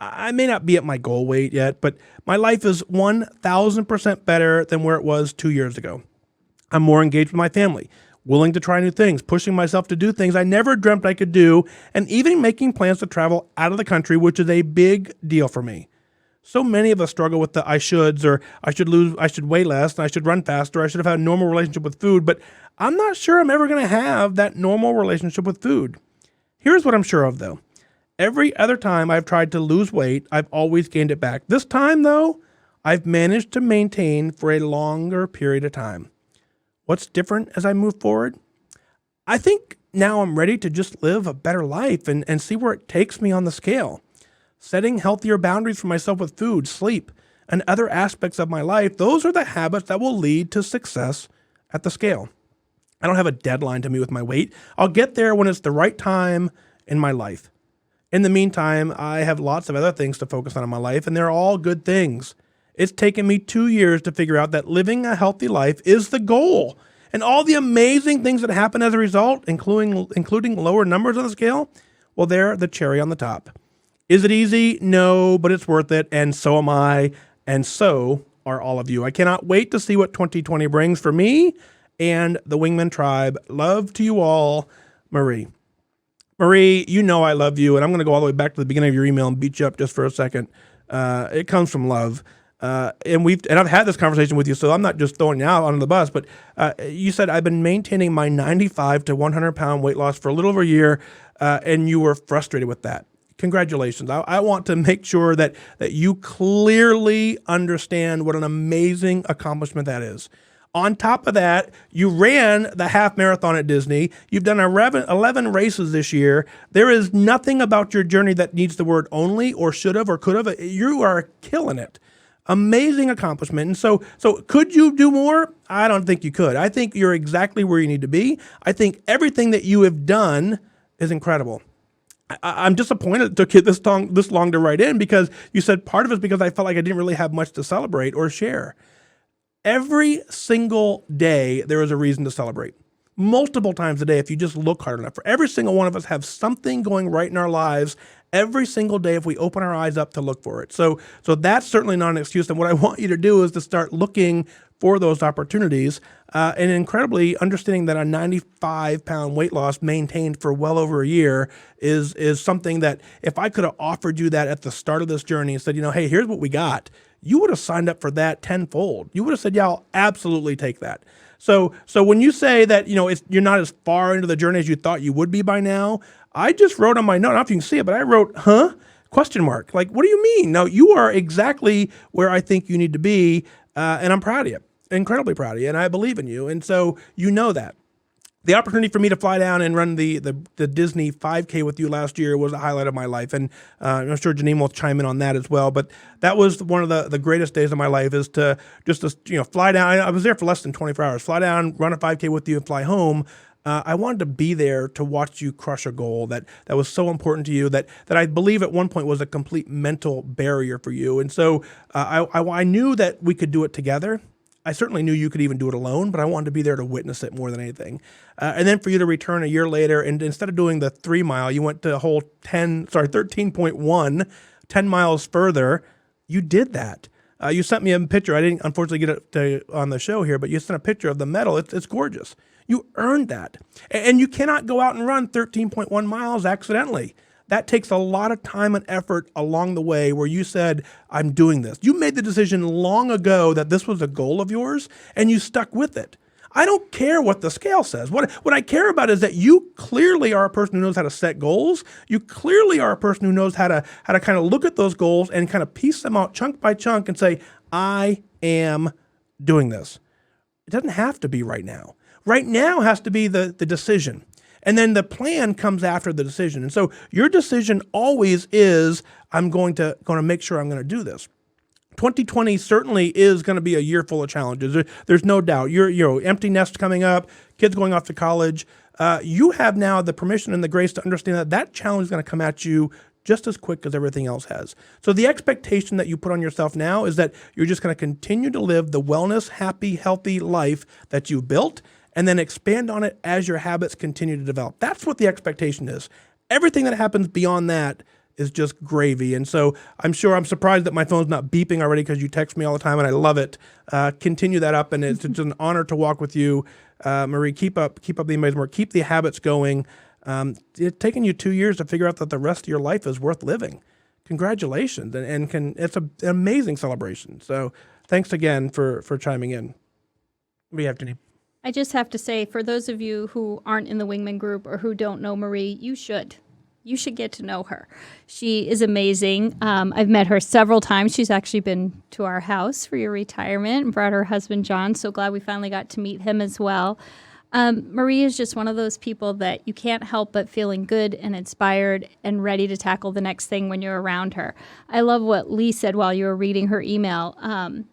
I may not be at my goal weight yet, but my life is 1,000% better than where it was 2 years ago. I'm more engaged with my family, willing to try new things, pushing myself to do things I never dreamt I could do, and even making plans to travel out of the country, which is a big deal for me. So many of us struggle with the I shoulds, or I should weigh less, and I should run faster, I should have had a normal relationship with food, but I'm not sure I'm ever going to have that normal relationship with food. Here's what I'm sure of, though. Every other time I've tried to lose weight, I've always gained it back. This time, though, I've managed to maintain for a longer period of time. What's different as I move forward? I think now I'm ready to just live a better life and see where it takes me on the scale. Setting healthier boundaries for myself with food, sleep, and other aspects of my life, those are the habits that will lead to success at the scale. I don't have a deadline to meet with my weight. I'll get there when it's the right time in my life. In the meantime, I have lots of other things to focus on in my life, and they're all good things. It's taken me 2 years to figure out that living a healthy life is the goal. And all the amazing things that happen as a result, including lower numbers on the scale, well, they're the cherry on the top. Is it easy? No, but it's worth it, and so am I, and so are all of you. I cannot wait to see what 2020 brings for me and the Wingman Tribe. Love to you all, Marie. Marie, you know I love you, and I'm going to go all the way back to the beginning of your email and beat you up just for a second. It comes from love. And I've had this conversation with you, so I'm not just throwing you out on the bus, but you said I've been maintaining my 95 to 100 pound weight loss for a little over a year, and you were frustrated with that. Congratulations. I want to make sure that you clearly understand what an amazing accomplishment that is. On top of that, you ran the half marathon at Disney. You've done 11 races this year. There is nothing about your journey that needs the word only or should have or could have. You are killing it. Amazing accomplishment. And so could you do more? I don't think you could. I think you're exactly where you need to be. I think everything that you have done is incredible. I'm disappointed it took you this long to write in, because you said part of it is because I felt like I didn't really have much to celebrate or share. Every single day, there is a reason to celebrate. Multiple times a day, if you just look hard enough. For every single one of us have something going right in our lives every single day if we open our eyes up to look for it. So that's certainly not an excuse. And what I want you to do is to start looking for those opportunities, and incredibly understanding that a 95-pound weight loss maintained for well over a year is something that if I could have offered you that at the start of this journey and said, hey, here's what we got, you would have signed up for that tenfold. You would have said, yeah, I'll absolutely take that. So when you say that, you're not as far into the journey as you thought you would be by now, I just wrote on my note, I don't know if you can see it, but I wrote, huh? Question mark. Like, what do you mean? No, you are exactly where I think you need to be, and I'm proud of you. Incredibly proud of you, and I believe in you, and so you know that. The opportunity for me to fly down and run the Disney 5K with you last year was a highlight of my life, and I'm sure Janine will chime in on that as well. But that was one of the greatest days of my life, is to fly down. I was there for less than 24 hours. Fly down, run a 5K with you, and fly home. I wanted to be there to watch you crush a goal that was so important to you, that I believe at one point was a complete mental barrier for you. And so I knew that we could do it together. I certainly knew you could even do it alone, but I wanted to be there to witness it more than anything. And then for you to return a year later, and instead of doing the 3 mile, you went to a whole 13.1, 10 miles further. You did that. You sent me a picture. I didn't unfortunately get it on the show here, but you sent a picture of the medal. It's gorgeous. You earned that. And you cannot go out and run 13.1 miles accidentally. That takes a lot of time and effort along the way where you said, I'm doing this. You made the decision long ago that this was a goal of yours, and you stuck with it. I don't care what the scale says. What I care about is that you clearly are a person who knows how to set goals. You clearly are a person who knows how to kind of look at those goals and kind of piece them out chunk by chunk and say, I am doing this. It doesn't have to be right now. Right now has to be the decision. And then the plan comes after the decision. And so your decision always is, I'm going to make sure I'm going to do this. 2020 certainly is going to be a year full of challenges. There's no doubt. You're empty nest coming up, kids going off to college. You have now the permission and the grace to understand that challenge is going to come at you just as quick as everything else has. So the expectation that you put on yourself now is that you're just going to continue to live the wellness, happy, healthy life that you've built, and then expand on it as your habits continue to develop. That's what the expectation is. Everything that happens beyond that is just gravy. And so I'm surprised that my phone's not beeping already, because you text me all the time and I love it. Continue that up, and it's just an honor to walk with you. Marie, keep up the amazing work. Keep the habits going. It's taken you 2 years to figure out that the rest of your life is worth living. Congratulations. It's an amazing celebration. So thanks again for chiming in. What do you have, Janine? I just have to say, for those of you who aren't in the Wingman group or who don't know Marie, you should. You should get to know her. She is amazing. I've met her several times. She's actually been to our house for your retirement and brought her husband, John. So glad we finally got to meet him as well. Marie is just one of those people that you can't help but feeling good and inspired and ready to tackle the next thing when you're around her. I love what Lee said while you were reading her email,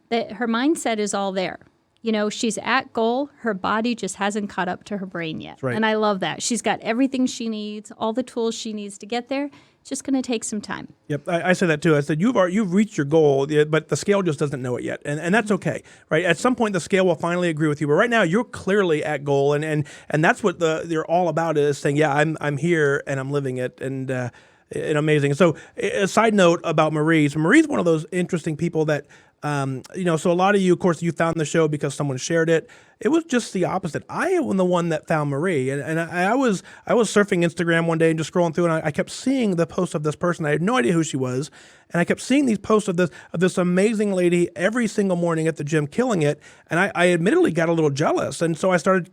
that her mindset is all there. You know, she's at goal. Her body just hasn't caught up to her brain yet. Right. And I love that. She's got everything she needs, all the tools she needs to get there. It's just going to take some time. Yep, I said that too. I said you've reached your goal, but the scale just doesn't know it yet, and that's okay, right? At some point, the scale will finally agree with you. But right now, you're clearly at goal, and that's what they're all about, is saying, yeah, I'm here and I'm living it, and amazing. So, a side note about Marie. So Marie's one of those interesting people that. So a lot of you, of course, you found the show because someone shared it. It was just the opposite. I am the one that found Marie, and I was surfing Instagram one day and just scrolling through, and I kept seeing the post of this person. I had no idea who she was, and I kept seeing these posts of this amazing lady every single morning at the gym, killing it. And I admittedly got a little jealous, and so I started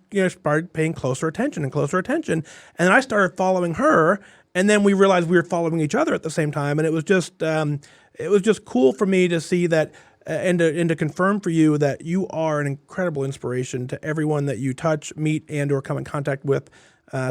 paying closer attention, and then I started following her, and then we realized we were following each other at the same time, and it was just cool for me to see that. And to confirm for you that you are an incredible inspiration to everyone that you touch, meet, and or come in contact with.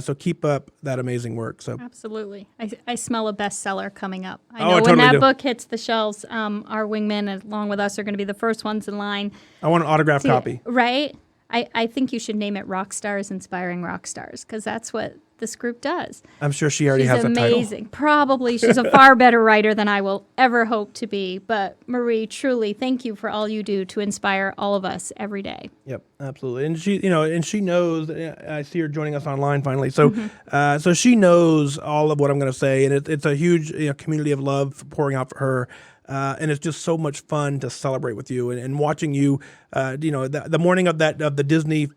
So keep up that amazing work. So absolutely, I smell a bestseller coming up. I know I when totally that do. book hits the shelves, our wingmen along with us are going to be the first ones in line. I want an autographed copy. Right? I think you should name it Rock Stars Inspiring Rock Stars, because that's what this group does. I'm sure she already has a title. She's amazing. Probably she's a far better writer than I will ever hope to be. But Marie, truly, thank you for all you do to inspire all of us every day. Yep, absolutely. And she knows. I see her joining us online finally. So, so she knows all of what I'm going to say, and it's a huge community of love pouring out for her. And it's just so much fun to celebrate with you and watching you. The morning of the Disney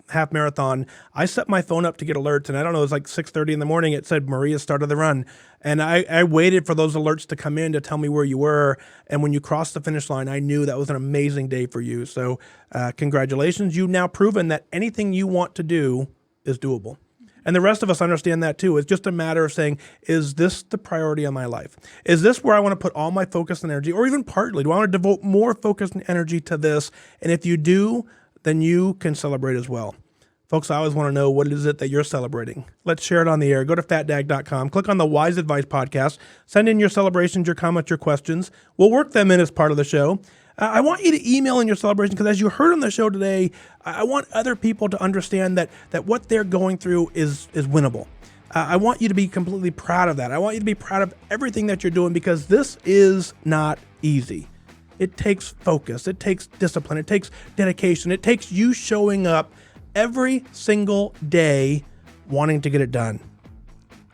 half marathon, I set my phone up to get alerts, and I don't know, it was like 6:30 in the morning. It said Maria started the run, and I waited for those alerts to come in to tell me where you were. And when you crossed the finish line, I knew that was an amazing day for you. So, congratulations! You've now proven that anything you want to do is doable. And the rest of us understand that too. It's just a matter of saying, is this the priority of my life? Is this where I want to put all my focus and energy, or even partly? Do I want to devote more focus and energy to this? And if you do, then you can celebrate as well. Folks, I always want to know, what is it that you're celebrating? Let's share it on the air. Go to fatdag.com, click on the Wise Advice podcast, send in your celebrations, your comments, your questions. We'll work them in as part of the show. I want you to email in your celebration, because as you heard on the show today, I want other people to understand that what they're going through is winnable. I want you to be completely proud of that. I want you to be proud of everything that you're doing, because this is not easy. It takes focus. It takes discipline. It takes dedication. It takes you showing up every single day wanting to get it done.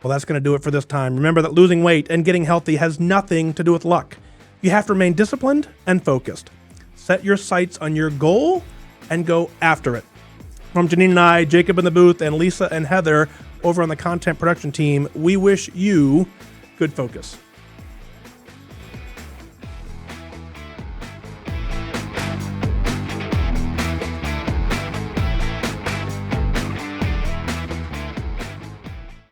Well, that's going to do it for this time. Remember that losing weight and getting healthy has nothing to do with luck. You have to remain disciplined and focused. Set your sights on your goal and go after it. From Janine and I, Jacob in the booth, and Lisa and Heather over on the content production team, we wish you good focus.